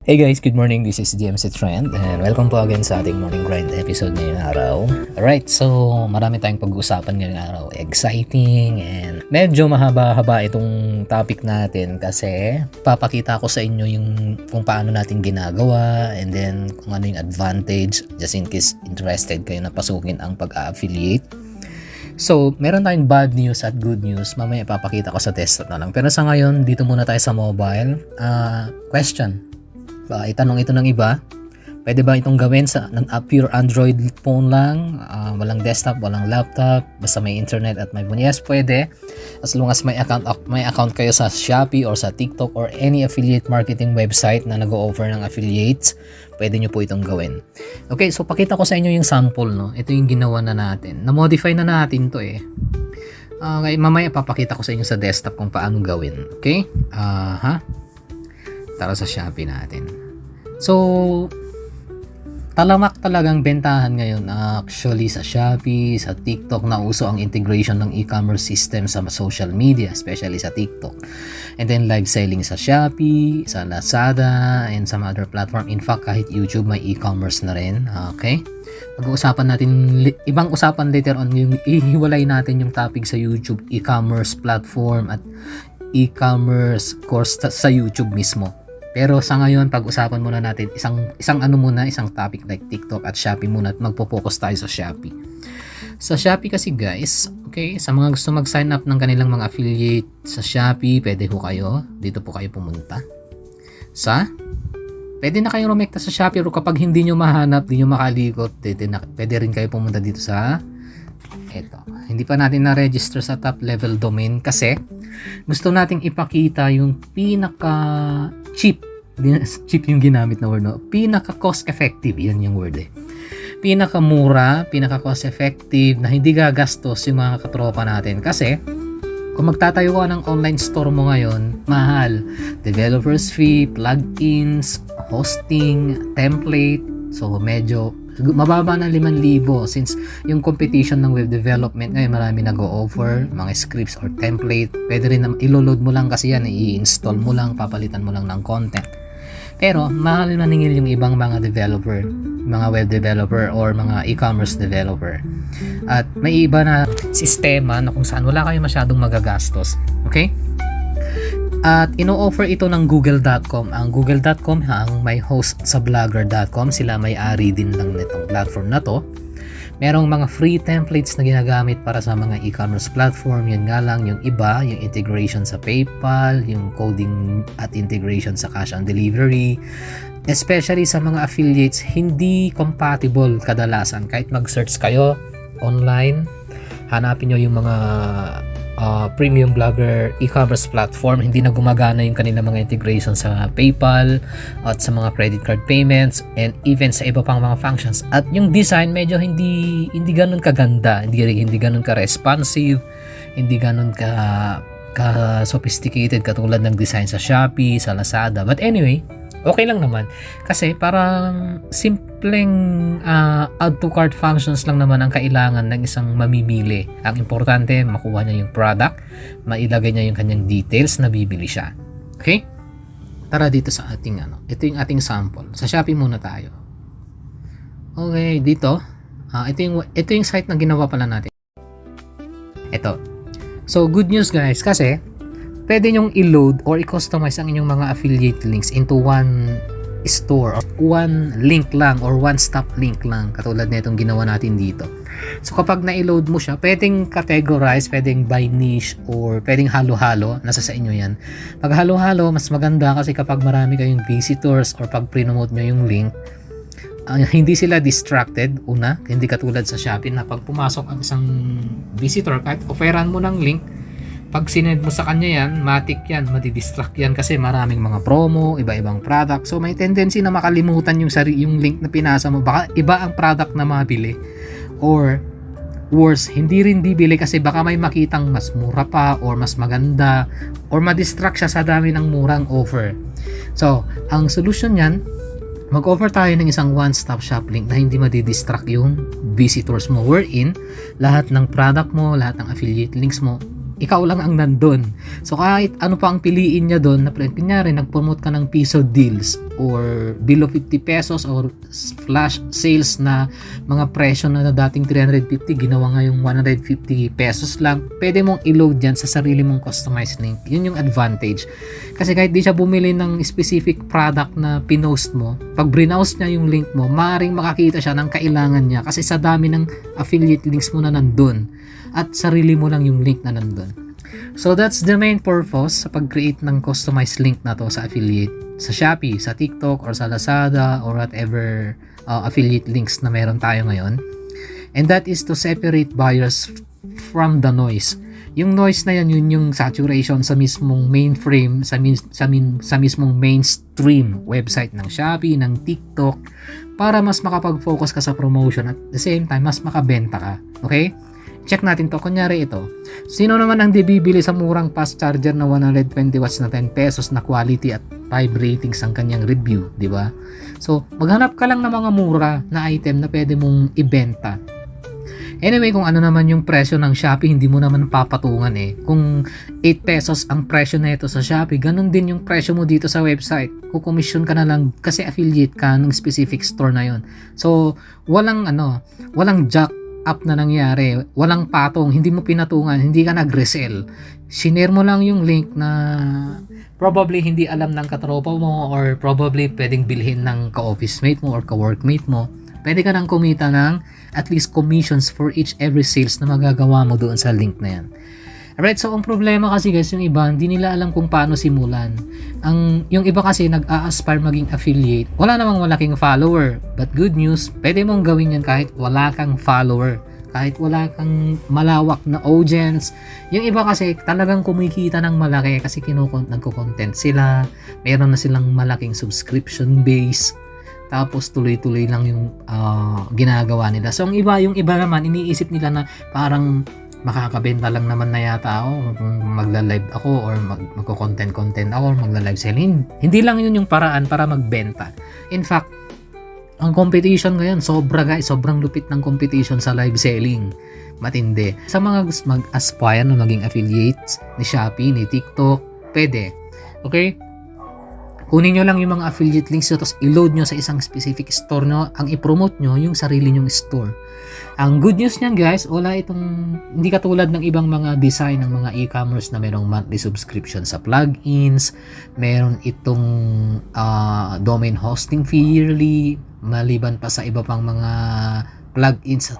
Hey guys, good morning. This is DMC Trend and welcome po again sa ating morning grind episode ngayong araw. Alright, so marami tayong pag-uusapan ngayong araw. Exciting and medyo mahaba-haba itong topic natin kasi papakita ko sa inyo yung kung paano natin ginagawa and then kung ano yung advantage just in case interested kayo na pasukin ang pag-affiliate. So, meron tayong bad news at good news. Mamaya ipapakita ko sa desktop na lang. Pero sa ngayon, dito muna tayo sa mobile. Question. Itanong ito ng iba, pwede ba itong gawin sa pure Android phone lang, walang desktop, walang laptop, basta may internet at may phone? Yes, pwede, as long as may account kayo sa Shopee or sa TikTok or any affiliate marketing website na nag-o-offer ng affiliates, pwede nyo po itong gawin. Okay, so pakita ko sa inyo yung sample, no? Ito yung ginawa na natin, na-modify na natin to eh. Okay, mamaya papakita ko sa inyo sa desktop kung paano gawin. Okay, tara sa Shopee natin. So, talamak talagang bentahan ngayon actually sa Shopee, sa TikTok na uso ang integration ng e-commerce system sa social media, especially sa TikTok. And then live selling sa Shopee, sa Lazada, and some other platform. In fact, kahit YouTube may e-commerce na rin. Okay? Pag-uusapan natin, ibang usapan later on, yung ihiwalay natin yung topic sa YouTube, e-commerce platform at e-commerce course sa YouTube mismo. Pero sa ngayon, pag-usapan muna natin isang topic like TikTok at Shopee muna at magpo-focus tayo sa Shopee. Sa Shopee kasi guys, okay, sa mga gusto mag-sign up ng kanilang mga affiliate sa Shopee, pwede ho kayo, dito po kayo pumunta. Pwede na kayong rumekta sa Shopee, pero kapag hindi nyo mahanap, hindi nyo makalikot, pwede rin kayo pumunta dito sa eto. Hindi pa natin na-register sa top level domain kasi gusto nating ipakita yung pinaka cheap yung ginamit na word, no? Pinaka cost effective, yan yung word eh. Pinaka mura, pinaka cost effective na hindi gagastos yung mga katropa natin kasi kung magtatayo ka ng online store mo ngayon, mahal. Developers fee, plugins, hosting, template, so medyo mababa na 5,000 since yung competition ng web development ngayon marami nag-o-offer mga scripts or template. Pwede rin na ilo-load mo lang kasi yan, i-install mo lang, papalitan mo lang ng content. Pero mahal maningil yung ibang mga developer, mga web developer or mga e-commerce developer. At may iba na sistema na kung saan wala kayo masyadong magagastos. Okay? At ino-offer ito ng Google.com. Ang Google.com ang may host sa Blogger.com. Sila may-ari din lang nitong platform na to. Merong mga free templates na ginagamit para sa mga e-commerce platform. Yan nga lang yung iba, yung integration sa PayPal, yung coding at integration sa cash on delivery. Especially sa mga affiliates, hindi compatible kadalasan. Kahit mag-search kayo online, hanapin nyo yung mga premium blogger e-commerce platform, hindi na gumagana yung kanilang mga integration sa PayPal at sa mga credit card payments and even sa iba pang mga functions. At yung design medyo hindi ganun kaganda, hindi ganun ka-responsive, hindi ganun ka sophisticated katulad ng design sa Shopee, sa Lazada. But anyway, okay lang naman kasi parang simpleng add to cart functions lang naman ang kailangan ng isang mamimili. Ang importante, makuha niya yung product, mailagay niya yung kanyang details na bibili siya. Okay? Tara dito sa ating ito yung ating sample. Sa Shopee muna tayo. Okay, dito ito yung site na ginawa pala natin. Ito. So good news guys kasi pwede nyong i-load or i-customize ang inyong mga affiliate links into one store or one link lang or one-stop link lang katulad na itong ginawa natin dito. So kapag na-load mo siya, pwedeng categorize, pwedeng by niche or pwedeng halo-halo, nasa sa inyo yan. Pag halo-halo, mas maganda kasi kapag marami kayong visitors or pag pre-promote nyo yung link, hindi sila distracted. Una, hindi katulad sa Shopee na pag pumasok ang isang visitor, kahit offeran mo ng link, pag sinend mo sa kanya yan, matik yan, madidistract yan kasi maraming mga promo, iba-ibang product. So may tendency na makalimutan yung link na pinasa mo. Baka iba ang product na mabili. Or worse, hindi rin bibili kasi baka may makitang mas mura pa or mas maganda or madistract siya sa dami ng murang offer. So, ang solution yan, mag-offer tayo ng isang one-stop shop link na hindi madidistract yung visitors mo. Wherein, lahat ng product mo, lahat ng affiliate links mo, ikaw lang ang nandun. So kahit ano pa ang piliin niya doon, na kunyari nag-promote ka ng piso deals, or below 50 pesos or flash sales na mga presyo na dating 350 ginawa ngayong 150 pesos lang, pwede mong i-load yan sa sarili mong customized link. Yun yung advantage. Kasi kahit di siya bumili ng specific product na pinost mo, pag browse niya yung link mo, maaaring makakita siya ng kailangan niya kasi sa dami ng affiliate links mo na nandun at sarili mo lang yung link na nandun. So that's the main purpose sa pag-create ng customized link na to sa affiliate sa Shopee, sa TikTok, or sa Lazada, or whatever affiliate links na meron tayo ngayon. And that is to separate buyers from the noise. Yung noise na yan, yun yung saturation sa mismong mainframe, sa mismong mainstream website ng Shopee, ng TikTok, para mas makapag-focus ka sa promotion at the same time, mas makabenta ka. Okay? Check natin to. Kunyari ito. Sino naman ang bibili sa murang fast charger na 120 watts na 10 pesos na quality at 5 ratings ang kanyang review, di ba? So, maghanap ka lang ng mga mura na item na pwede mong ibenta. Anyway, kung ano naman yung presyo ng Shopee, hindi mo naman papatungan eh. Kung 8 pesos ang presyo na ito sa Shopee, ganun din yung presyo mo dito sa website. Kukomisyon ka na lang kasi affiliate ka ng specific store na yon. So, walang jack up na nangyari, walang patong, hindi mo pinatungan, hindi ka nag-resell. Shinare mo lang yung link na probably hindi alam ng katropa mo or probably pwedeng bilhin ng ka-office mate mo or ka-workmate mo. Pwede ka nang kumita ng at least commissions for each every sales na magagawa mo doon sa link na yan. Alright, so ang problema kasi guys, yung iba, hindi nila alam kung paano simulan. Yung iba kasi nag-a-aspire maging affiliate. Wala namang malaking follower. But good news, pwede mong gawin yan kahit wala kang follower. Kahit wala kang malawak na audience. Yung iba kasi talagang kumikita ng malaki kasi nagko-content sila. Meron na silang malaking subscription base. Tapos tuloy-tuloy lang yung ginagawa nila. So yung iba naman, iniisip nila na parang makakabenta lang naman na yata ako kung magla-live ako or magko-content ako or magla-live selling. Hindi lang yun yung paraan para magbenta. In fact, ang competition ngayon, sobrang lupit ng competition sa live selling. Matindi. Sa mga mag-aspire na maging affiliates ni Shopee, ni TikTok, pwede. Okay? Kunin nyo lang yung mga affiliate links nyo tapos i-load nyo sa isang specific store nyo. Ang i-promote nyo yung sarili nyong store. Ang good news niyan guys, hindi katulad ng ibang mga design ng mga e-commerce na merong monthly subscription sa plugins, meron itong domain hosting fee yearly, maliban pa sa iba pang mga plugins,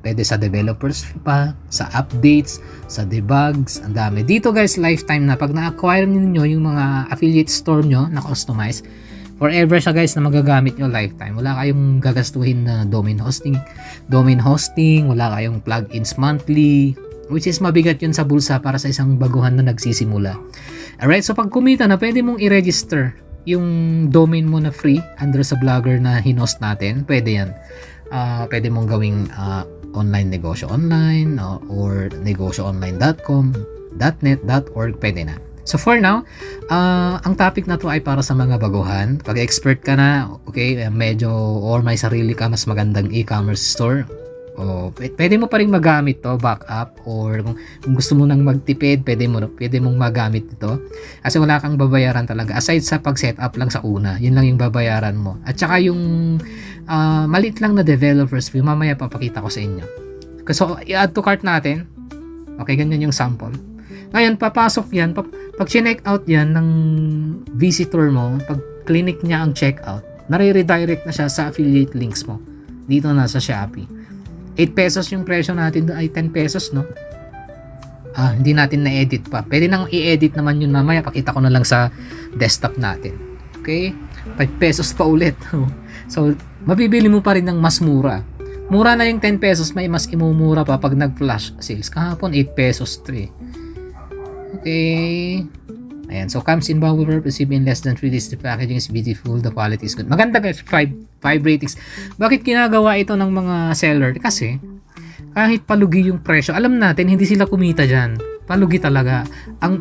pwede sa developers pa, sa updates, sa debugs, ang dami. Dito guys, lifetime na. Pag na-acquire niyo yung mga affiliate store nyo na customize, forever siya guys na magagamit nyo lifetime. Wala kayong gagastuhin na domain hosting, wala kayong plugins monthly, which is mabigat yun sa bulsa para sa isang baguhan na nagsisimula. Alright, so pag kumita na, pwede mong i-register yung domain mo na free under sa Blogger na hinost natin. Pwede yan. Pwede mong gawing online negosyo online or negosyoonline.com, .net, .org, pwede na. So for now, ang topic na to ay para sa mga baguhan. Pag expert ka na, okay, medyo or may sarili ka mas magandang e-commerce store, pwede mo pa rin magamit to, backup, or kung gusto mo nang magtipid, pwede mong magamit ito. Kasi wala kang babayaran talaga. Aside sa pag-setup lang sa una, yun lang yung babayaran mo. At saka yung maliit lang na developers fee, mamaya papakita ko sa inyo. So, i-add to cart natin. Okay, ganyan yung sample. Ngayon, papasok yan, pag check out yan ng visitor mo, pag clinic niya ang checkout, nare-redirect na siya sa affiliate links mo. Dito na sa Shopee. 8 pesos yung presyo natin doon, ay 10 pesos, no? Hindi natin na-edit pa. Pwede nang i-edit naman yun mamaya. Pakita ko na lang sa desktop natin. Okay? 5 pesos pa ulit. So, mabibili mo pa rin ng mas mura. Mura na yung 10 pesos, may mas imumura pa pag nag-flash sales. Kahapon, 8 pesos to eh. Okay. Ayan. So, comes in bubble wrap, received in less than 3 days. The packaging is beautiful. The quality is good. Maganda guys. 5 ratings. Bakit ginagawa ito ng mga seller? Kasi, kahit palugi yung presyo, alam natin, hindi sila kumita dyan. Palugi talaga. Ang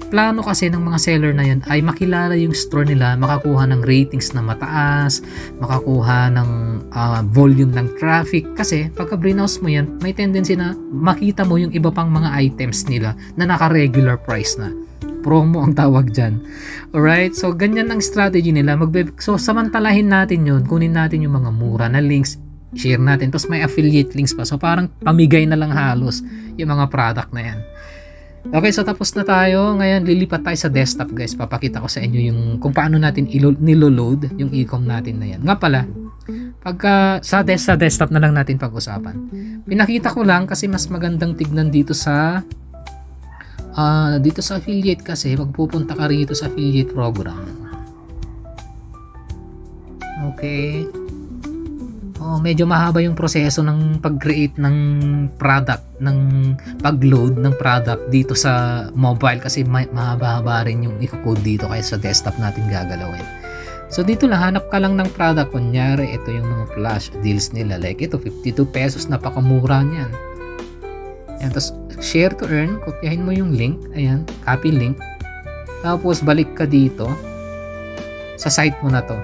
plano kasi ng mga seller na yan ay makilala yung store nila, makakuha ng ratings na mataas, makakuha ng volume ng traffic. Kasi pagka browse mo yan, may tendency na makita mo yung iba pang mga items nila na naka-regular price na. promo ang tawag dyan. Alright? So, ganyan ang strategy nila. So, samantalahin natin yun. Kunin natin yung mga mura na links. Share natin. Tapos may affiliate links pa. So, parang pamigay na lang halos yung mga product na yan. Okay, so tapos na tayo. Ngayon, lilipat tayo sa desktop, guys. Papakita ko sa inyo yung kung paano natin niloload yung e-com natin na yan. Nga pala, pagka sa desktop na lang natin pag-usapan. Pinakita ko lang kasi mas magandang tignan dito sa affiliate kasi pag pupunta ka rito sa affiliate program. Okay. Medyo mahaba yung proseso ng pag-create ng product, ng pag-load ng product dito sa mobile kasi mahaba-haba rin yung i-code dito kaya sa desktop natin gagalawin. So dito lang, hanap ka lang ng product. Kunyari, ito yung mga flash deals nila. Like ito, 52 pesos, napakamura niyan. Ayan, tapos share to earn, kopyahin mo yung link. Ayan, copy link. Tapos balik ka dito sa site mo na to.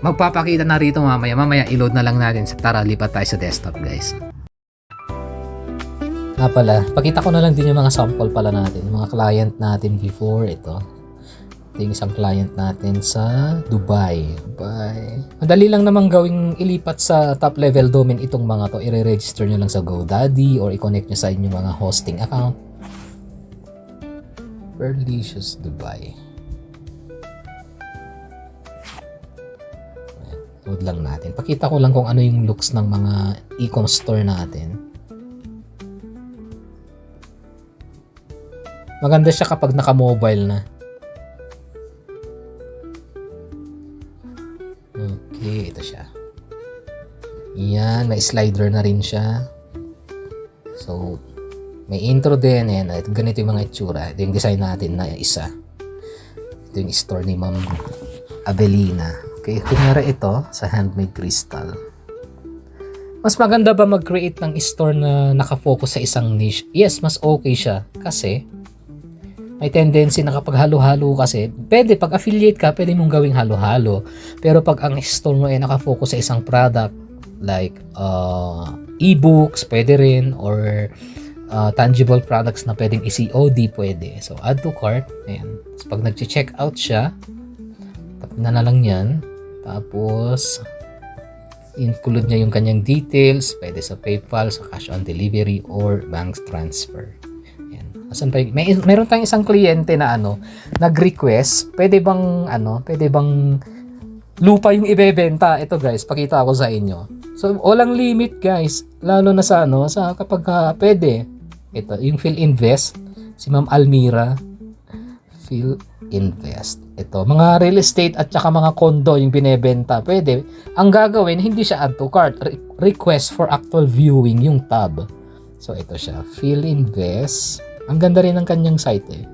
Magpapakita na rito mamaya i-load na lang natin. Tara, lipat tayo sa desktop, guys. Pala, pakita ko na lang din yung mga sample pala natin, yung mga client natin before. Ito yung isang client natin sa Dubai. Madali lang namang gawing ilipat sa top level domain itong mga to. I-register nyo lang sa GoDaddy or i-connect nyo sa inyong mga hosting account. Berlicious Dubai. Load lang natin. Pakita ko lang kung ano yung looks ng mga e-com store natin. Maganda siya kapag naka-mobile na. Okay, ito siya. Yan, may slider na rin siya. So, may intro din. Ayan, ganito yung mga itsura. Ito yung design natin na isa. Ito yung store ni Ma'am Avelina. Okay, kunyari ito sa Handmade Crystal. Mas maganda ba mag-create ng store na nakafocus sa isang niche? Yes, mas okay siya. Kasi, may tendency na kapag halo-halo kasi, pwede pag affiliate ka, pwede mong gawing halo-halo. Pero pag ang store mo ay nakafocus sa isang product, like e-books, pwede rin, or tangible products na pwedeng i-COD, pwede. So, add to cart. Ayan. So, pag nag-check out siya, tap na lang yan. Tapos, include niya yung kanyang details, pwede sa PayPal, sa cash on delivery, or bank transfer. Ayan. Asan pa meron tayong isang kliyente na nag-request, pwede bang lupa yung ibebenta? Ito guys, pakita ko sa inyo. So, walang limit guys, lalo na sa kapag pwede. Ito, yung Phil Invest, si Ma'am Almira, Phil Invest. Ito, mga real estate at saka mga condo yung binebenta. Pwede. Ang gagawin, hindi siya add to cart. Request for actual viewing yung tab. So, ito siya. Phil Invest. Ang ganda rin ng kanyang site eh.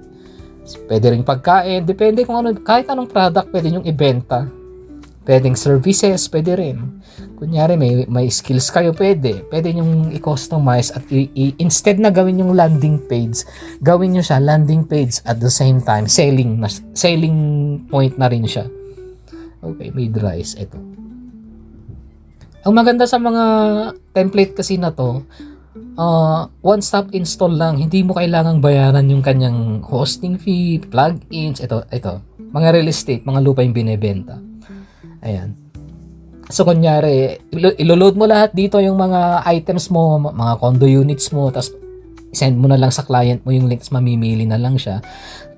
Pwede rin pagkain. Depende kung ano. Kahit anong product pwede nyung ibenta. Pwedeng services, pwede rin. Kunyari, may skills kayo, pwede. Pwede nyong i-customize at instead na gawin yung landing page, gawin nyo siya landing page at the same time, selling point na rin siya. Okay, made rice. Ito. Ang maganda sa mga template kasi na to, one-stop install lang. Hindi mo kailangang bayaran yung kanyang hosting fee, plugins, ito. Mga real estate, mga lupa yung binebenta. Ayan. So, kunyari, iloload mo lahat dito yung mga items mo, mga condo units mo, tapos send mo na lang sa client mo yung links, mamimili na lang siya.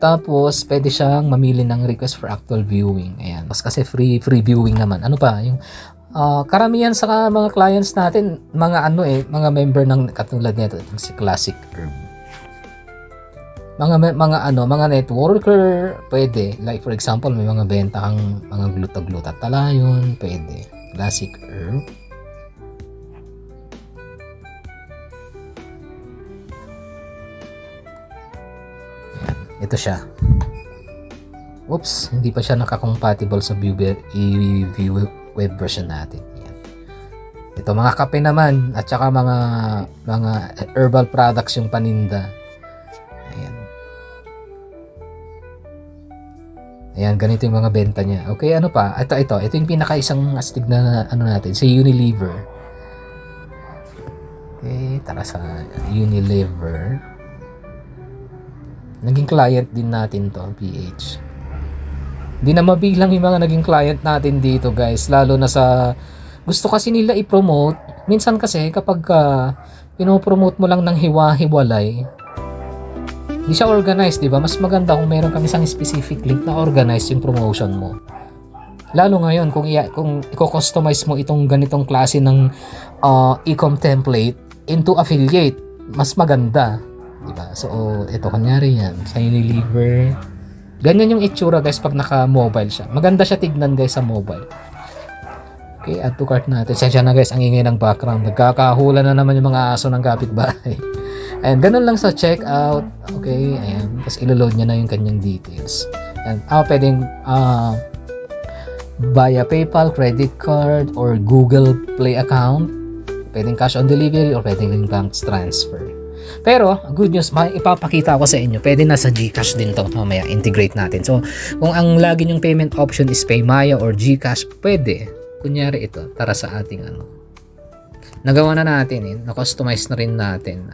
Tapos, pwede siyang mamili ng request for actual viewing. Ayan. Tapos kasi free viewing naman. Ano pa? Yung karamihan sa mga clients natin, mga mga member ng katulad nito, si Classic Herb. Mga networker, pwede. Like for example, may mga benta kang mga gluta-gluta talayon, pwede. Classic Herb. Ayan. Ito siya. Oops, hindi pa siya naka-compatible sa view web version natin. Ayan. Ito mga kape naman at saka mga herbal products yung paninda. Ayan. Ayan, ganito yung mga benta niya. Okay, ano pa? Ito yung pinaka-isang astig na natin, si Unilever. Okay, tara sa Unilever. Naging client din natin to, PH. Di na mabilang yung mga naging client natin dito, guys. Lalo na sa gusto kasi nila i-promote. Minsan kasi kapag pinopromote mo lang ng hiwa-hiwalay, di siya organized, di ba? Mas maganda kung meron kami isang specific link na organized yung promotion mo. Lalo ngayon kung i-customize mo itong ganitong klase ng e-com template into affiliate, mas maganda. Diba? So, ito kunyari yan. Sa Unilever. Ganyan yung itsura guys pag naka-mobile siya. Maganda siya tignan guys sa mobile. Okay, add to cart natin. Sensya na guys, ang ingay ng background. Nagkakahula na naman yung mga aso ng kapitbahay. Ayan, ganun lang sa checkout. Okay, ayan. Tapos ilo-load niya na yung kanyang details. Ayan, pwedeng via PayPal, credit card, or Google Play account. Pwedeng cash on delivery or pwedeng bank transfer. Pero, good news, ipapakita ko sa inyo, pwede na sa GCash din to, mamaya integrate natin. So, kung ang lagi nyong payment option is PayMaya or GCash, pwede. Kunyari ito, tara sa ating nagawa na natin na-customize na rin natin.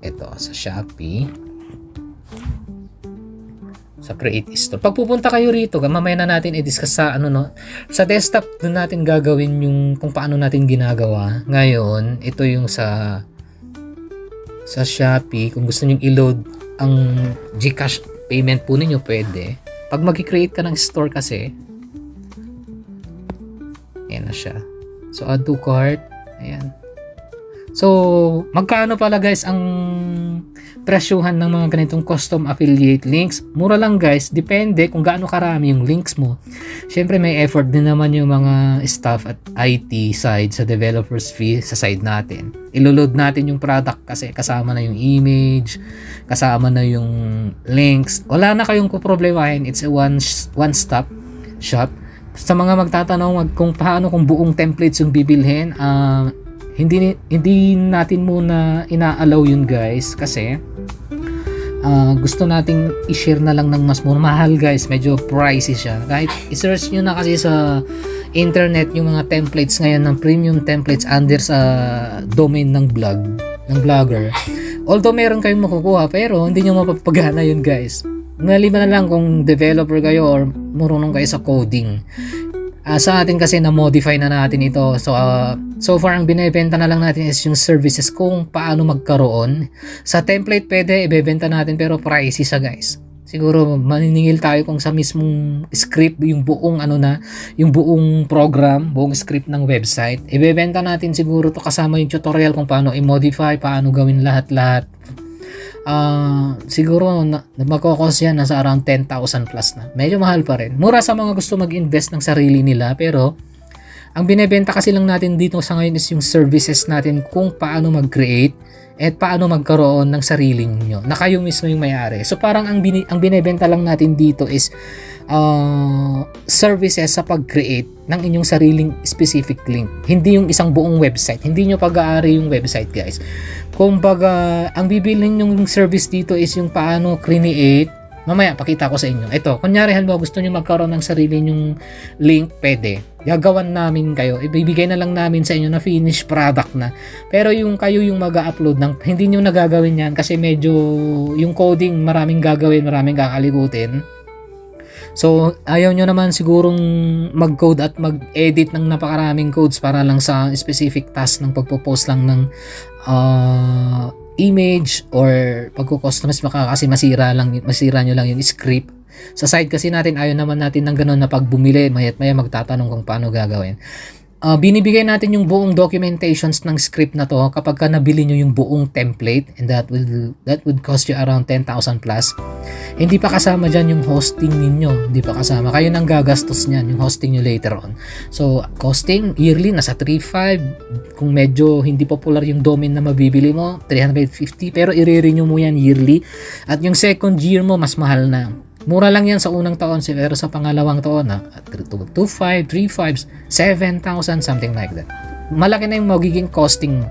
Ito, sa Shopee. Sa Create Store. Pag pupunta kayo rito, mamaya na natin i-discuss sa sa desktop doon natin gagawin yung kung paano natin ginagawa. Ngayon, ito yung sa Shopee, kung gusto niyo i-load ang GCash payment po ninyo, pwede. Pag mag-create ka ng store kasi, ayan na siya. So, add to cart. Ayan. So, magkano pala guys ang presyuhan ng mga ganitong custom affiliate links? Mura lang guys. Depende kung gaano karami yung links mo. Siyempre may effort din naman yung mga staff at IT side sa developer's fee sa side natin. Iloload natin yung product kasi kasama na yung image, kasama na yung links. Wala na kayong problemahin. It's a one-stop shop. Sa mga magtatanong kung paano kung buong templates yung bibilhin, hindi natin muna ina-allow yun guys kasi gusto nating i-share na lang ng mas mahal guys, medyo pricey siya. Kahit i-search nyo na kasi sa internet yung mga templates ngayon ng premium templates under sa domain ng blogger. Although meron kayong makukuha pero hindi nyo mapapagana yun guys. Maliban na lang kung developer kayo or marunong kayo sa coding. Sa atin kasi na-modify na natin ito. So far, ang binibenta na lang natin is yung services kung paano magkaroon. Sa template, pwede ibebenta natin pero pricey siya guys. Siguro maniningil tayo kung sa mismong script, yung buong yung buong program, buong script ng website. Ibebenta natin siguro to kasama yung tutorial kung paano i-modify, paano gawin lahat-lahat. Siguro magkakos yan nasa around 10,000 plus na. Medyo mahal pa rin. Mura sa mga gusto mag-invest ng sarili nila pero ang binebenta kasi lang natin dito sa ngayon is yung services natin kung paano mag-create at paano magkaroon ng sarili nyo na kayo mismo yung may-ari. So parang ang binebenta lang natin dito is services sa pag-create ng inyong sariling specific link. Hindi yung isang buong website. Hindi nyo pag-aari yung website guys. Kumbaga, ang bibilhin yung service dito is yung paano create. Mamaya, pakita ko sa inyo. Ito, kunyari halimbawa gusto nyo magkaroon ng sarili nyong link, pwede. Gagawan namin kayo. Ibibigay na lang namin sa inyo na finished product na. Pero yung kayo yung mag-upload ng, hindi nyo nagagawin yan kasi medyo yung coding, maraming gagawin, maraming kakaligutin. So, ayaw nyo naman sigurong mag-code at mag-edit ng napakaraming codes para lang sa specific task ng pagpo-post lang ng image or pagko-customize kasi masira nyo lang yung script. Sa side kasi natin, ayaw naman natin ng ganun na pag bumili, maya't maya magtatanong kung paano gagawin. Binibigay natin yung buong documentations ng script na to kapag ka nabili nyo yung buong template, and that would cost you around 10,000 plus. Hindi pa kasama dyan yung hosting ninyo. Hindi pa kasama. Kayo nang gagastos nyan, yung hosting nyo later on. So, costing yearly nasa 3,500. Kung medyo hindi popular yung domain na mabibili mo, 350. Pero i-renew mo yan yearly. At yung second year mo, mas mahal na. Mura lang yan sa unang taon, pero sa pangalawang taon, 2,500, 3,500, 7,000, something like that. Malaki na yung magiging costing mo.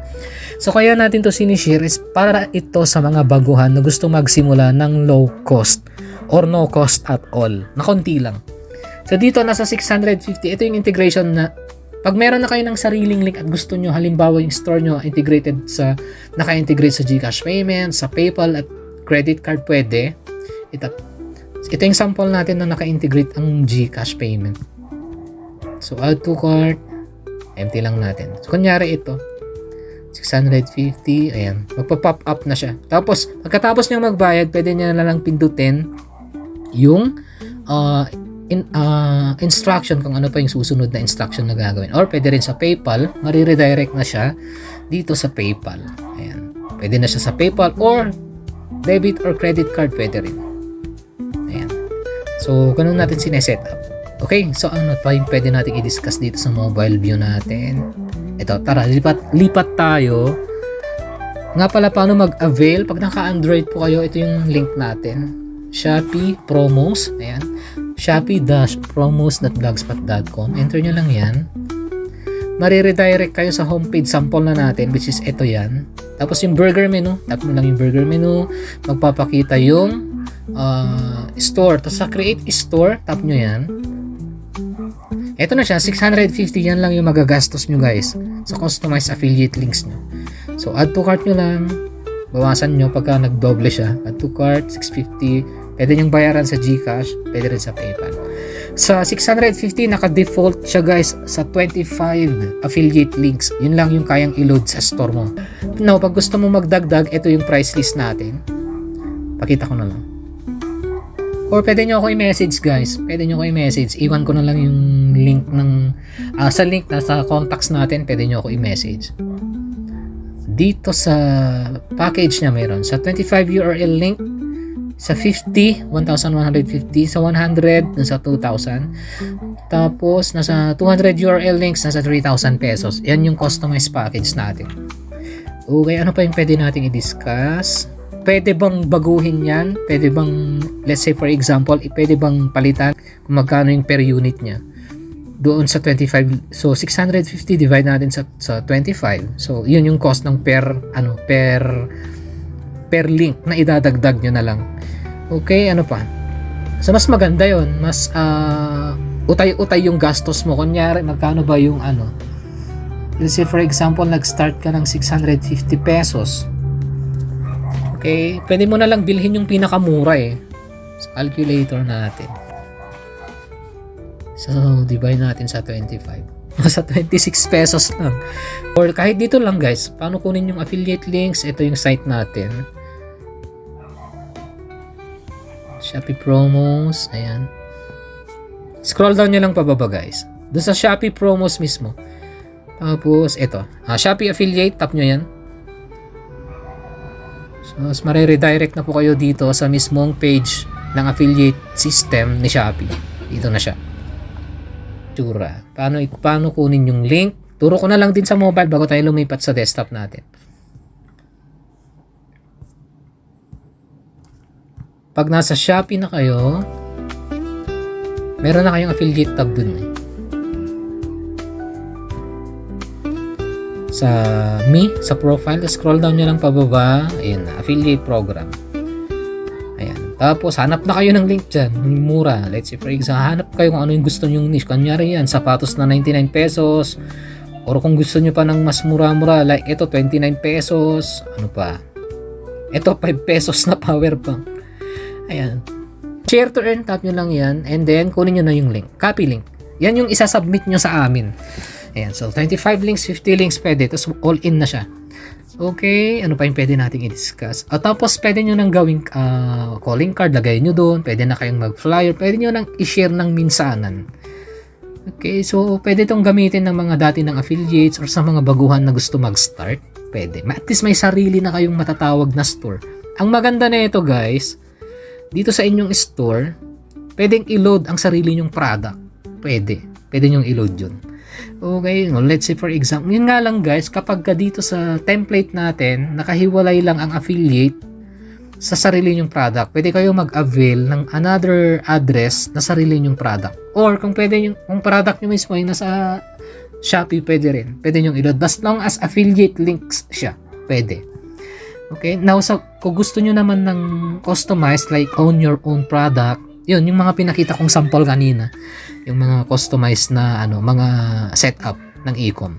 So, kaya natin to sinishare is para ito sa mga baguhan na gusto magsimula ng low cost or no cost at all. Na konti lang. So, dito nasa 650. Ito yung integration na pag meron na kayo ng sariling link at gusto nyo, halimbawa yung store nyo naka-integrate sa GCash payment, sa PayPal at credit card pwede. Ito yung sample natin na naka-integrate ang GCash payment. So, add to cart. Empty lang natin. So, kunyari ito. 650. Ayan. Magpa-pop up na siya. Tapos, pagkatapos niya magbayad, pwede niya na lang pindutin yung instruction kung ano pa yung susunod na instruction na gagawin. Or pwede rin sa PayPal. Mariredirect na siya dito sa PayPal. Ayan. Pwede na siya sa PayPal or debit or credit card. Pwede rin. Ayan. So, ganun natin sineset up. Okay, so ano pa yung pwede natin i-discuss dito sa mobile view natin? Ito, tara, lipat tayo. Nga pala, paano mag-avail? Pag naka-Android po kayo, ito yung link natin. Shopee Promos. Ayan. Shopee-promos.blogspot.com. Enter nyo lang yan. Mariredirect kayo sa homepage sample na natin, which is ito yan. Tapos yung burger menu, tap mo lang yung burger menu. Magpapakita yung store. Tapos sa create store, tap nyo yan. Ito na siya, 650, yan lang yung magagastos nyo guys sa customized affiliate links nyo. So add to cart nyo lang, bawasan nyo pagka nagdoble siya. Add to cart, 650, pwede nyong bayaran sa GCash, pwede rin sa PayPal. Sa 650, naka-default siya guys sa 25 affiliate links. Yun lang yung kayang i-load sa store mo. Now, pag gusto mo magdagdag, ito yung price list natin. Pakita ko na lang. Or pwede nyo ako i-message guys. Pwede nyo ako i-message. Iwan ko na lang yung link ng sa link na sa contacts natin. Pwede nyo ako i-message. Dito sa package niya meron. Sa 25 URL link. Sa 50, 1,150. Sa 100, nasa 2,000. Tapos, nasa 200 URL links, nasa 3,000 pesos. Yan yung customized package natin. Okay, ano pa yung pwede natin i-discuss? Pwede bang baguhin yan? Pwede bang, let's say for example, pwede bang palitan kung magkano yung per unit niya? Doon sa 25, so 650 divide natin sa 25. So, yun yung cost ng per link na idadagdag nyo na lang. Okay, ano pa? So, mas maganda yun. Mas utay-utay yung gastos mo. Kunyari, magkano ba yung let's say for example, nag-start ka ng 650 pesos. Okay, pwede mo na lang bilhin yung pinakamura sa calculator natin. So, divide natin sa 25. Sa 26 pesos lang. Or kahit dito lang guys, paano kunin yung affiliate links? Ito yung site natin. Shopee Promos. Ayan. Scroll down nyo lang pababa guys. Doon sa Shopee Promos mismo. Tapos, ito. Shopee Affiliate. Tap nyo yan. So, mas mariredirect na po kayo dito sa mismong page ng affiliate system ni Shopee. Dito na siya. Tsura. Paano kunin yung link? Turo ko na lang din sa mobile bago tayo lumipat sa desktop natin. Pag nasa Shopee na kayo, meron na kayong affiliate tab dun sa sa profile, scroll down nyo lang pababa. Ayan, affiliate program. Ayan. Tapos, hanap na kayo ng link dyan. Mura. Let's say, for example, hanap kayo kung ano yung gusto nyong niche. Kanyari yan, sapatos na 99 pesos. Or kung gusto nyo pa ng mas mura-mura, like ito, 29 pesos. Ano pa? Ito, 5 pesos na power bank. Ayan. Share to earn, tap nyo lang yan. And then, kunin nyo na yung link. Copy link. Yan yung isasubmit nyo sa amin. Ayan, so 25 links, 50 links pwede. Tapos all in na siya. Okay, ano pa yung pwede nating i-discuss? Tapos pwede nyo nang gawing calling card, lagay nyo doon. Pwede na kayong mag-flyer. Pwede nyo nang i-share ng minsanan. Okay, so pwede itong gamitin ng mga dati ng affiliates or sa mga baguhan na gusto mag-start. Pwede. At least may sarili na kayong matatawag na store. Ang maganda na ito guys, dito sa inyong store, pwedeng i-load ang sarili nyong product. Pwede. Pwede nyong i-load yun. Okay, let's say for example, yun nga lang guys, kapag dito sa template natin, nakahiwalay lang ang affiliate sa sarili nyong product, pwede kayo mag-avail ng another address na sarili nyong product. Or kung pwede yung product nyo mismo ay nasa Shopee, pwede rin. Pwede nyong i-load. As long as affiliate links siya, pwede. Okay, now kung gusto nyo naman ng customized, like own your own product, yun, yung mga pinakita kong sample kanina, yung mga customized na mga setup ng e-com.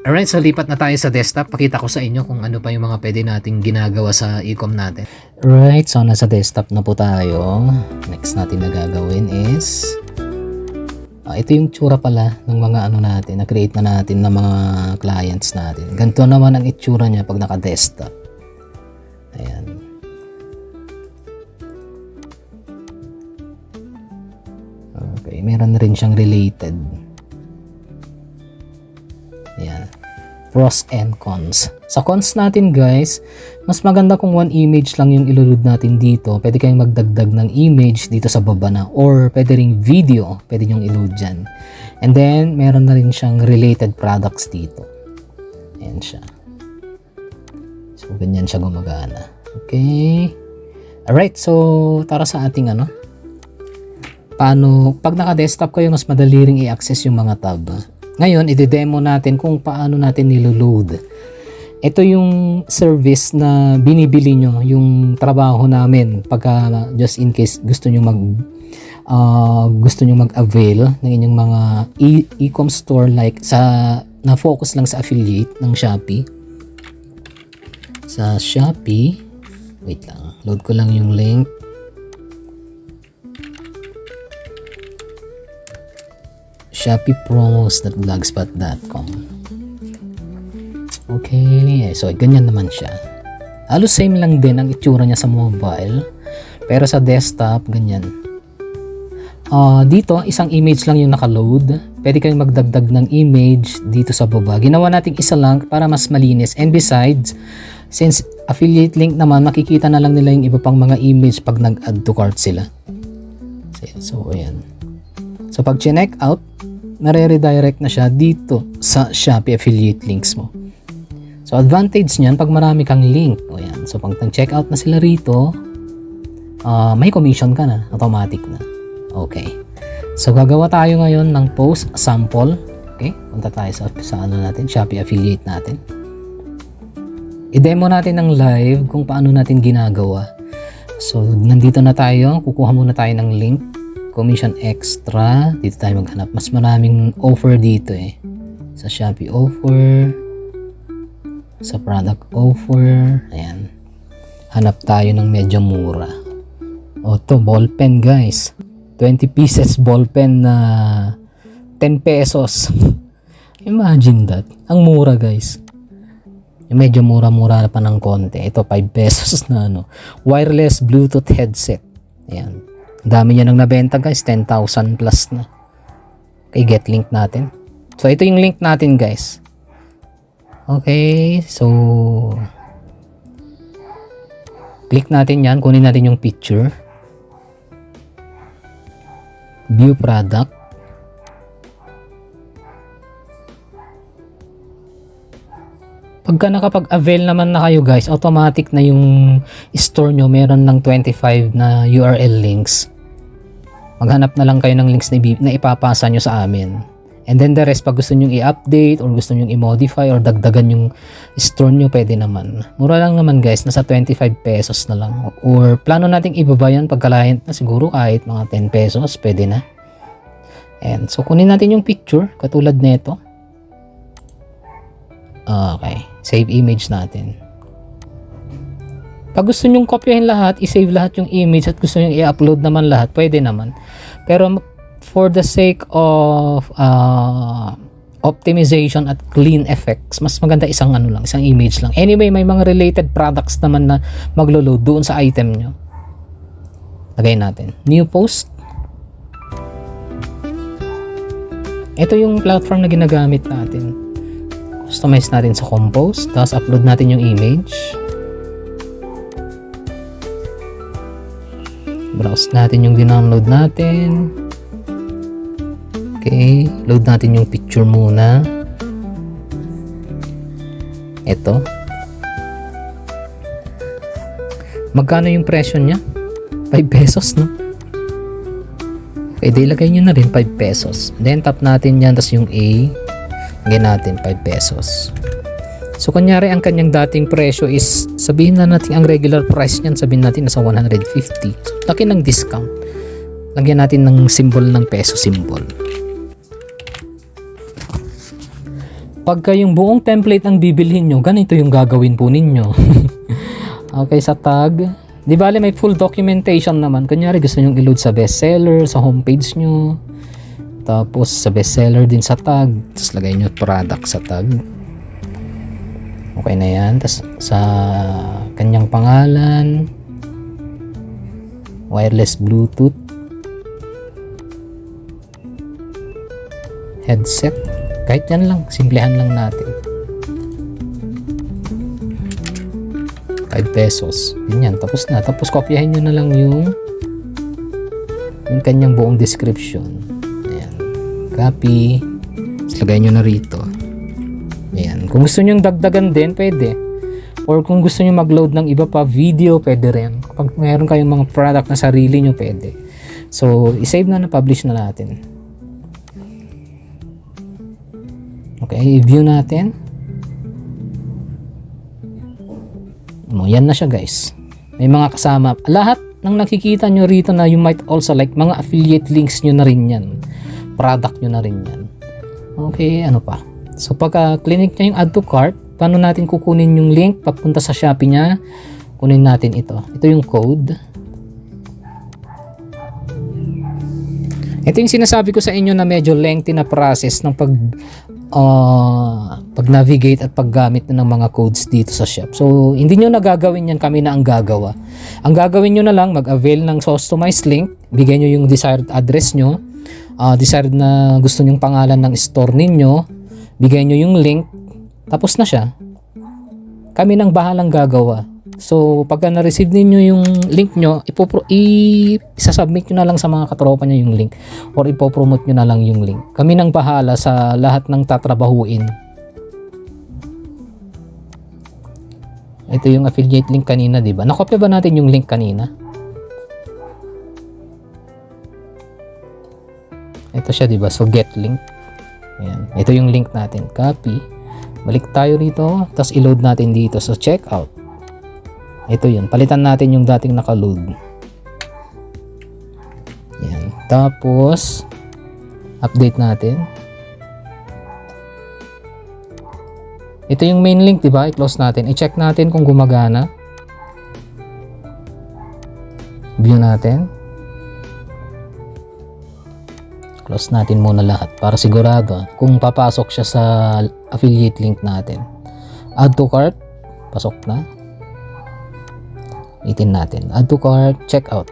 Alright, so lipat na tayo sa desktop. Pakita ko sa inyo kung ano pa yung mga pwede nating ginagawa sa e-com natin. Right, so nasa desktop na po tayo. Next natin na gagawin is ito yung tsura pala ng mga ano natin, na-create na natin ng mga clients natin. Ganito naman ang itsura niya pag naka-desktop. Ayan. Okay, meron rin siyang related. Ayan. Pros and cons. Sa cons natin guys, mas maganda kung one image lang yung iloload natin dito. Pwede kayong magdagdag ng image dito sa baba na, or pwede ring video, pwede nyong i-load dyan. And then, meron na rin siyang related products dito. Ayan siya. So, ganyan siya gumagana. Okay. Alright, so, tara sa ating paano, pag naka-desktop kayo, mas madali ring i-access yung mga tab. Ngayon, i-demo natin kung paano natin niloload. Ito yung service na binibili nyo, yung trabaho namin pagka just in case gusto nyo mag-avail ng inyong mga e-com store like na focus lang sa affiliate ng Shopee. Sa Shopee, wait lang, load ko lang yung link. shopeepromos.blogspot.com. Okay, so ganyan naman siya. Halos same lang din ang itsura niya sa mobile, pero sa desktop ganyan. Dito isang image lang yung nakaload. Pwede kayong magdagdag ng image dito sa baba. Ginawa nating isa lang para mas malinis, and besides, since affiliate link naman, makikita na lang nila yung iba pang mga image pag nag-add to cart sila. So ayan. So pag check out, nare-redirect na siya dito sa Shopee affiliate links mo. So advantage niyan pag marami kang link. O yan. So pag nag-check out na sila rito, may commission ka na, automatic na. Okay. So gagawa tayo ngayon ng post sample. Okay? Punta tayo sa natin, Shopee affiliate natin. I-demo natin ng live kung paano natin ginagawa. So nandito na tayo, kukuha muna tayo ng link. Commission extra, dito tayo maghanap. Mas maraming offer dito sa Shopee offer, sa product offer. Ayan, hanap tayo ng medyo mura. To ballpen guys, 20 pieces ballpen na 10 pesos. Imagine that, ang mura guys. Medyo mura-mura pa ng konti. Ito 5 pesos na wireless bluetooth headset. Ayan, dami niya nang nabenta guys, 10,000 plus na. Okay, get link natin. So ito yung link natin guys. Okay, so click natin yan, kunin natin yung picture, view product. Pagka nakapag-avail naman na kayo guys, automatic na yung store nyo meron ng 25 na URL links. Maghanap na lang kayo ng links na ipapasa nyo sa amin. And then the rest, pag gusto nyo i-update or gusto nyo i-modify or dagdagan yung store nyo, pwede naman. Mura lang naman guys, nasa 25 pesos na lang. Or plano nating ibaba yan pag client na, siguro kahit mga 10 pesos, pwede na. And so kunin natin yung picture, katulad nito. Okay, save image natin. Pag gusto nyong kopyahin lahat, i-save lahat yung image at gusto nyong i-upload naman lahat, pwede naman. Pero for the sake of optimization at clean effects, mas maganda isang isang image lang. Anyway, may mga related products naman na maglo-load doon sa item nyo. Lagay natin. New post. Ito yung platform na ginagamit natin. Customize natin sa Compose, tapos upload natin yung image. Browse natin yung dinownload natin. Okay, load natin yung picture muna. Ito. Magkano yung presyo niya? 5 pesos, no? Okay, ilagay nyo na rin 5 pesos. Then tap natin yan, tapos yung A, lagyan natin 5 pesos. So kunyari ang kanyang dating presyo is, sabihin na natin ang regular price niyan, sabihin natin nasa 150. So laki ng discount. Lagyan natin ng symbol ng peso symbol. Pagka yung buong template ang bibilhin nyo, ganito yung gagawin po ninyo. Okay, sa tag. Di bale may full documentation naman. Kunyari gusto nyo i-load sa bestseller, sa homepage nyo. Tapos sa bestseller din sa tag. Tapos lagay nyo product sa tag. Okay na yan. Tapos sa kanyang pangalan, wireless Bluetooth, headset. Kahit yan lang. Simplihan lang natin. 5 pesos. Ganyan. Tapos na. Tapos kopyahin nyo na lang yung kanyang buong description. Ayan. Copy. Tapos lagay nyo na rito. Ayan. Kung gusto nyo dagdagan din, pwede. Or kung gusto nyo mag-load ng iba pa video, pwede rin. Kapag mayroon kayong mga product na sarili nyo, pwede. So, isave na, publish na natin. Okay, view natin. Yan na siya guys. May mga kasama. Lahat ng nakikita nyo rito na you might also like, mga affiliate links nyo na rin yan. Product nyo na rin yan. Okay, ano pa? So pagka clinic nyo yung add to cart, paano natin kukunin yung link papunta sa Shopee niya? Kunin natin ito. Ito yung code. Ito yung sinasabi ko sa inyo na medyo lengthy na process ng pag-navigate at paggamit ng mga codes dito sa shop. So, hindi nyo na gagawin yan, kami na ang gagawa. Ang gagawin nyo na lang, mag-avail ng customized link, bigay nyo yung desired address nyo, desired na gusto nyong pangalan ng store ninyo, bigay nyo yung link, tapos na siya. Kami nang bahalang gagawa. So, pagka na-receive ninyo yung link nyo, isasubmit nyo na lang sa mga katropa nyo yung link or ipopromote nyo na lang yung link. Kami nang bahala sa lahat ng tatrabahuin. Ito yung affiliate link kanina, diba? Nakopya ba natin yung link kanina? Ito siya, diba? So, get link. Ayan. Ito yung link natin. Copy. Balik tayo rito. Tapos, i-load natin dito sa checkout. Ito yun. Palitan natin yung dating nakaload. Yan. Tapos, update natin. Ito yung main link, diba? I-close natin. I-check natin kung gumagana. View natin. Close natin muna lahat para sigurado kung papasok siya sa affiliate link natin. Add to cart. Pasok na. Itin natin. Add to cart, check out.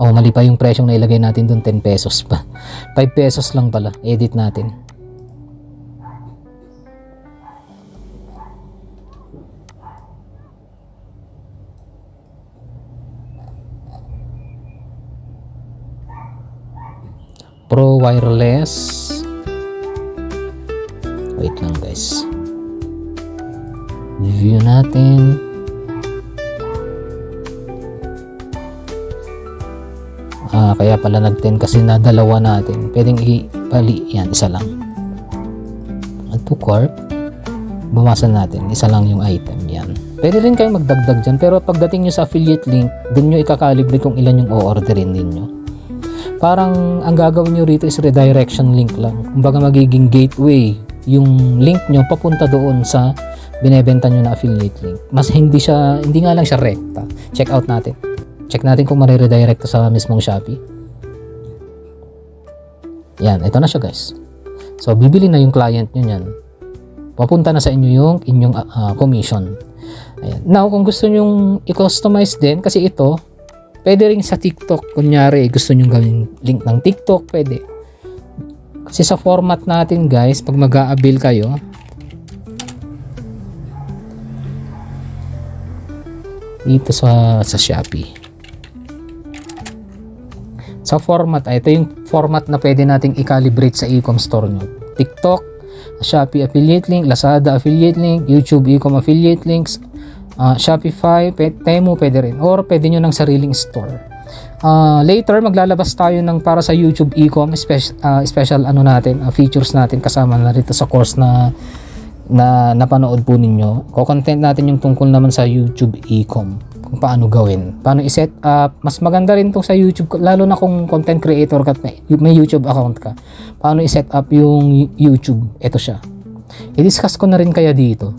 Oh, mali pa yung presyong na ilagay natin doon, 10 pesos pa. 5 pesos lang pala. Edit natin. Pro wireless. Wait lang guys. Review natin. Kaya pala nag-10 kasi na dalawa natin. Pwedeng ipali yan, isa lang. Add to cart. Bumasan natin, isa lang yung item yan. Pwede rin kayong magdagdag dyan, pero pagdating nyo sa affiliate link, dun nyo ikakalibrate kung ilan yung o-orderin ninyo. Parang ang gagawin nyo rito is redirection link lang. Kumbaga magiging gateway yung link nyo papunta doon sa binebenta nyo na affiliate link. Mas hindi nga lang siya rekta. Check out natin. Check natin kung mariredirect sa mismong Shopee. Yan, ito na siya guys. So, bibili na yung client nyo yan. Papunta na sa inyo yung inyong commission. Ayan. Now, kung gusto nyong i-customize din, kasi ito, pwede rin sa TikTok. Kunyari, gusto nyong gawin link ng TikTok, pwede. Kasi sa format natin guys, pag mag-a-avail kayo, dito sa Shopee. Sa format, ito yung format na pwede nating i-calibrate sa e-com store nyo. TikTok, Shopee affiliate link, Lazada affiliate link, YouTube e-com affiliate links, Shopify, Temu pwede rin. Or pwede nyo ng sariling store. Later, maglalabas tayo ng para sa YouTube e-com, special features natin kasama na rito sa course na napanood po ninyo. Ko-content natin yung tungkol naman sa YouTube e-com. kung paano gawin, paano i-set up. Mas maganda rin tong sa YouTube, lalo na kung content creator ka, may YouTube account ka, paano i-set up yung YouTube. Ito siya, i-discuss ko na rin kaya dito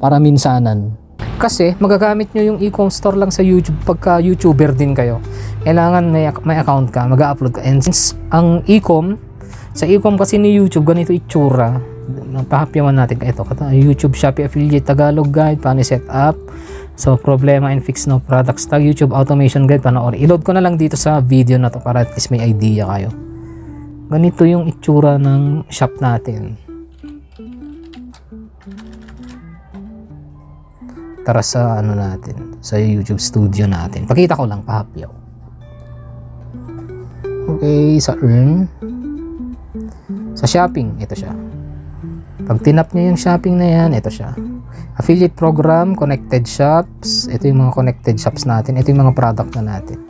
para minsanan, kasi magagamit nyo yung e-com store lang sa YouTube pagka YouTuber din kayo. Kailangan may account ka, mag-upload ka. And since ang sa e-com kasi ni YouTube, ganito itsura. Pahapyawan natin ito, YouTube Shopee Affiliate Tagalog Guide, paano set up. So problema and fix no products tag, YouTube automation guide, panoorin. I-load ko na lang dito sa video na to para at least may idea kayo. Ganito yung itsura ng shop natin. Tara sa ano natin, sa YouTube studio natin. Pakita ko lang, pahapyaw. Okay, sa earn. Sa shopping, ito siya. Pag tinap nyo yung shopping na yan, ito siya. Affiliate program, connected shops. Ito yung mga connected shops natin. Ito yung mga product na natin.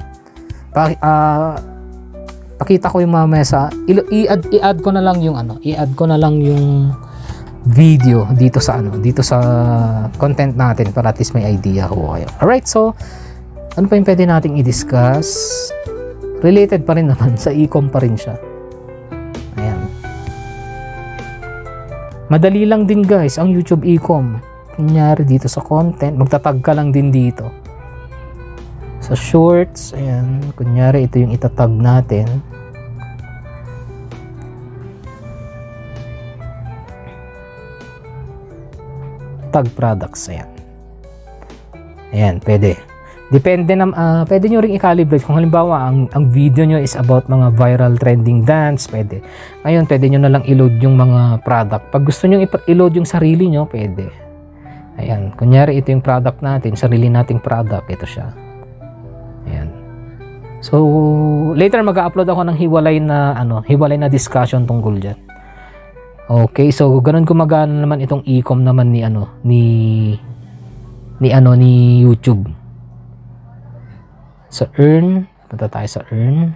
Pakita ko yung mamaya sa i-add ko na lang yung i-add ko na lang yung video dito sa content natin para at least may idea ko kayo. Alright, so ano pa yung pwede nating i-discuss? Related pa rin naman sa e-com pa rin siya. Ayan. Madali lang din guys ang YouTube e-com. Kunyari dito sa content, magtatag ka lang din dito. Sa shorts, ayan, kunyari ito yung itatag natin. Tag products, ayan. Ayan, pwede. Depende na, pwede nyo ring i-calibrate. Kung halimbawa, ang video nyo is about mga viral trending dance, pwede. Ngayon, pwede nyo na lang i-load yung mga product. Pag gusto nyo i-load yung sarili nyo, pwede. Ayan, kunyari ito yung product natin, sarili nating product, ito siya. Ayan. So, later mag-upload ako ng hiwalay na discussion tungkol dyan. Okay, so ganun gumagana naman itong e-com naman ni YouTube. Sa earn, punta tayo sa earn.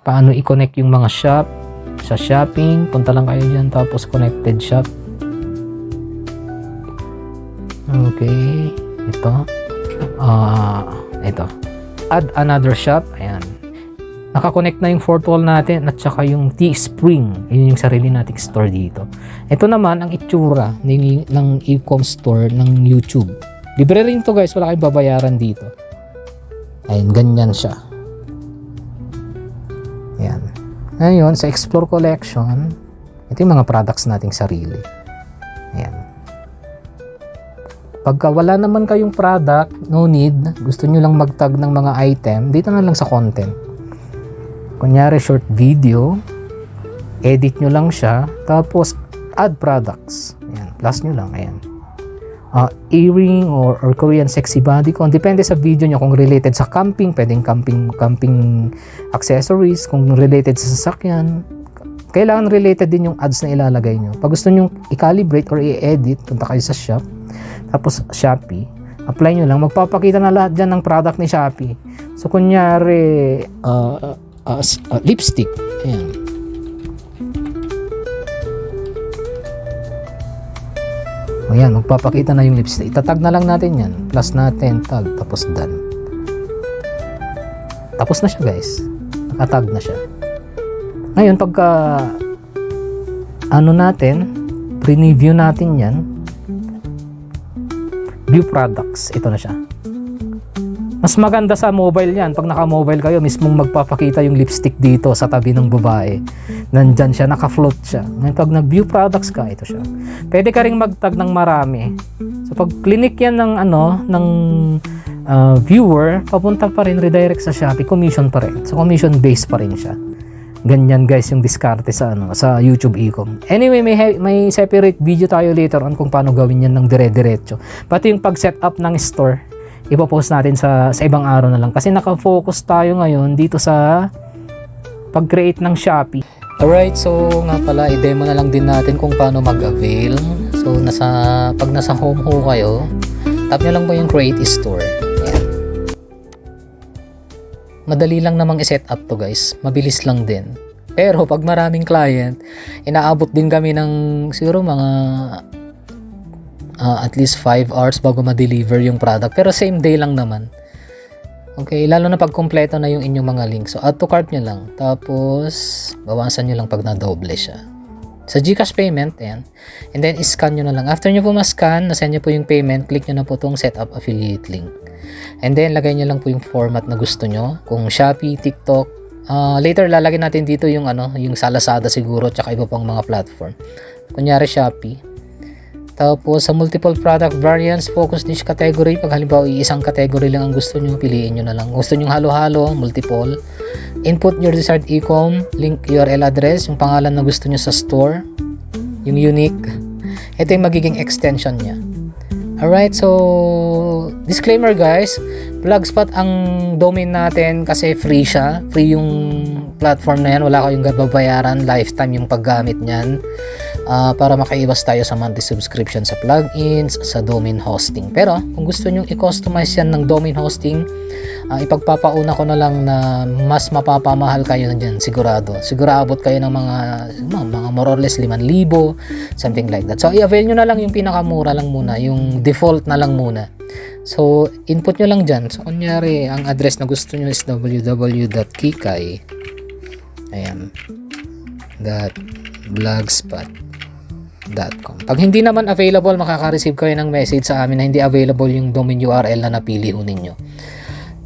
Paano i-connect yung mga shop sa shopping, punta lang kayo dyan, tapos connected shop. Okay, ito add another shop. Ayan, nakakonect na yung fourth wall natin at saka yung Teespring, yun yung sarili nating store dito. Ito naman ang itsura ng e-com store ng YouTube. Libre rin to guys, wala kayong babayaran dito. Ayun, ganyan siya. Ayan. Ngayon, sa Explore Collection, ito yung mga products nating sarili. Ayan. Pagka wala naman kayong product, no need, gusto nyo lang mag-tag ng mga item, dito na lang sa content. Kunyari, short video, edit nyo lang siya, tapos add products. Ayan, plus nyo lang, ayan. Earring or Korean sexy bodycon, depende sa video nyo. Kung related sa camping, pwedeng camping accessories. Kung related sa sasakyan, kailangan related din yung ads na ilalagay nyo. Pag gusto nyo i-calibrate or i-edit, punta kayo sa shop, tapos Shopee, apply nyo lang, magpapakita na lahat dyan ng product ni Shopee. So kunyari lipstick, ayan, ayan, magpapakita na yung lipstick. Itatag na lang natin yan, plus natin, tag, tapos done. Tapos na siya guys, nakatag na siya. Ngayon pagka pre-review natin yan, view products, ito na siya. Mas maganda sa mobile yan. Pag naka-mobile kayo, mismong magpapakita yung lipstick dito sa tabi ng babae. Nandyan siya, naka-float siya. Ngayon pag nag-view products ka, ito siya. Pwede ka ring mag-tag ng marami. So pag clinic yan ng viewer, papunta pa rin, redirect sa Shopee, commission pa rin. So commission based pa rin siya. Ganyan guys yung diskarte sa YouTube e-com. Anyway, may separate video tayo later on kung paano gawin yan ng dire-diretso. Pati yung pag-set up ng store, ipopost natin sa ibang araw na lang. Kasi naka-focus tayo ngayon dito sa pag-create ng Shopee. Alright, so nga pala, i-demo na lang din natin kung paano mag-avail. So pag nasa home ho kayo, tap nyo lang po yung create store. Madali lang namang i-set up to guys. Mabilis lang din. Pero pag maraming client, inaabot din kami ng siguro mga at least 5 hours bago ma-deliver yung product. Pero same day lang naman. Okay, lalo na pag kompleto na yung inyong mga links. So, add to cart nyo lang. Tapos, bawasan nyo lang pag na-double siya. Sa GCash payment, ayan. And then, scan nyo na lang. After nyo po ma-scan, nasend nyo po yung payment, click nyo na po itong set up affiliate link. And then, lagay nyo lang po yung format na gusto nyo. Kung Shopee, TikTok, later lalagyan natin dito yung yung sa Lazada siguro, tsaka iba pang mga platform. Kunyari Shopee. Tapos sa multiple product variants, focus niche category. Pag halimbawa isang category lang ang gusto nyo, piliin nyo na lang. Gusto nyo halo-halo, multiple. Input your desired e-com, link URL address, yung pangalan na gusto nyo sa store, yung unique. Ito yung magiging extension nya. Alright, so disclaimer guys, Blogspot ang domain natin kasi free siya. Free yung platform na yan, wala kayong babayaran, lifetime yung paggamit nyan. Para makaiwas tayo sa monthly subscription sa plugins, sa domain hosting. Pero kung gusto nyo i-customize yan ng domain hosting, ipagpapauna ko na lang na mas mapapamahal kayo na dyan, sigurado. Siguro abot kayo ng mga more or less 5,000, something like that. So i-avail nyo na lang yung pinakamura lang muna, yung default na lang muna. So input nyo lang dyan. So kunyari, ang address na gusto nyo is www.kikay .blogspot.com. Pag hindi naman available, makaka-receive kayo ng message sa amin na hindi available yung domain URL na napili ho ninyo.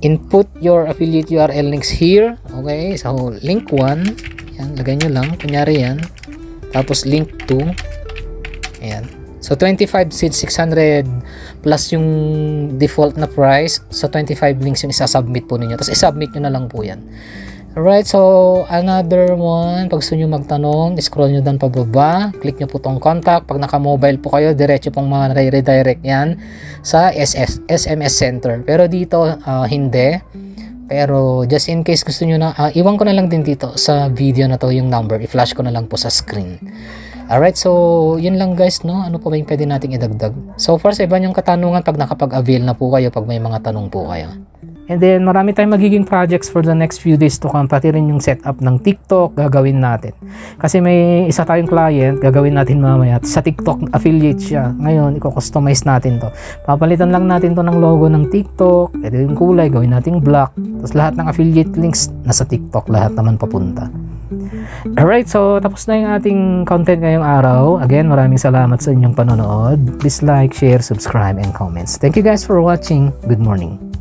Input your affiliate URL links here. Okay, so link 1, yan, lagay nyo lang, kunyari yan. Tapos link 2, ayan. So 25 since 600 plus yung default na price. So 25 links yung isasubmit po ninyo. Tapos isubmit nyo na lang po yan. Alright, so another one, pag gusto nyo magtanong, scroll nyo down pababa, click nyo po tong contact. Pag naka-mobile po kayo, diretso pong redirect yan sa SMS Center. Pero dito, hindi. Pero just in case gusto nyo na, iwan ko na lang din dito sa video na to yung number. I-flash ko na lang po sa screen. Alright, so yun lang guys, no? Ano po ba yung pwede nating idagdag? So far, sa iba nyong katanungan, pag nakapag-avail na po kayo, pag may mga tanong po kayo. And then, marami tayong magiging projects for the next few days to come. Pati rin yung setup ng TikTok, gagawin natin. Kasi may isa tayong client, gagawin natin mamaya. Sa TikTok, affiliate siya. Ngayon, i-customize natin to. Papalitan lang natin to ng logo ng TikTok. Pwede yung kulay, gawin nating black. Tapos lahat ng affiliate links, nasa TikTok. Lahat naman papunta. Alright, so tapos na yung ating content ngayong araw. Again, maraming salamat sa inyong panonood. Please like, share, subscribe, and comments. Thank you guys for watching. Good morning.